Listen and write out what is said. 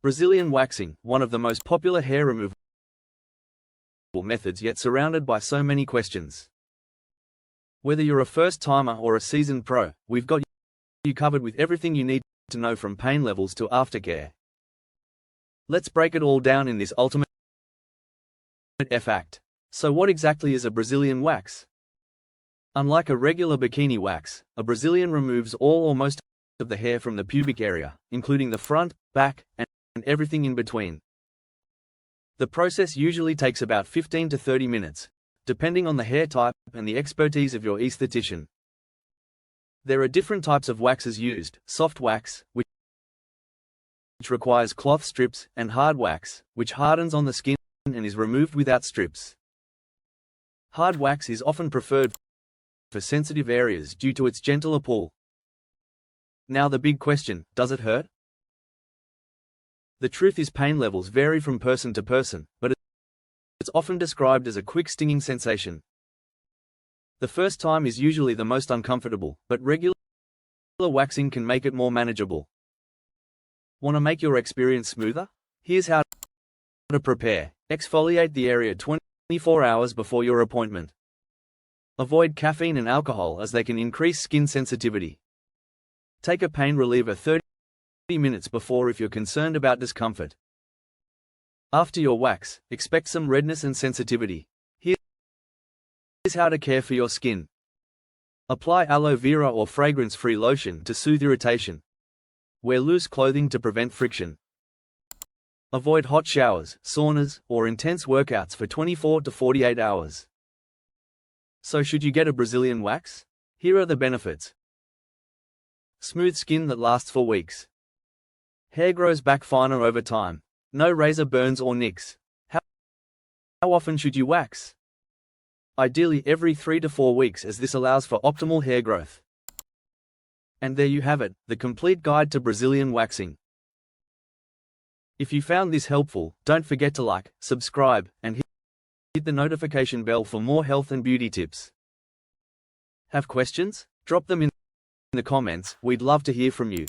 Brazilian waxing, one of the most popular hair removal methods, yet surrounded by so many questions. Whether you're a first-timer or a seasoned pro, we've got you covered with everything you need to know, from pain levels to aftercare. Let's break it all down in this ultimate fact. So what exactly is a Brazilian wax? Unlike a regular bikini wax, a Brazilian removes all or most of the hair from the pubic area, including the front, back, and everything in between. The process usually takes about 15 to 30 minutes, depending on the hair type and the expertise of your esthetician. There are different types of waxes used: soft wax, which requires cloth strips, and hard wax, which hardens on the skin and is removed without strips. Hard wax is often preferred for sensitive areas due to its gentle pull. Now the big question, does it hurt? The truth is, pain levels vary from person to person, but it's often described as a quick stinging sensation. The first time is usually the most uncomfortable, but regular waxing can make it more manageable. Want to make your experience smoother? Here's how to prepare. Exfoliate the area 24 hours before your appointment. Avoid caffeine and alcohol, as they can increase skin sensitivity. Take a pain reliever 30 minutes before if you're concerned about discomfort. After your wax, expect some redness and sensitivity. Here's how to care for your skin. Apply aloe vera or fragrance-free lotion to soothe irritation. Wear loose clothing to prevent friction. Avoid hot showers, saunas, or intense workouts for 24 to 48 hours. So should you get a Brazilian wax? Here are the benefits. Smooth skin that lasts for weeks. Hair grows back finer over time. No razor burns or nicks. How often should you wax? Ideally every 3 to 4 weeks, as this allows for optimal hair growth. And there you have it, the complete guide to Brazilian waxing. If you found this helpful, don't forget to like, subscribe, and hit the notification bell for more health and beauty tips. Have questions? Drop them in the comments, we'd love to hear from you.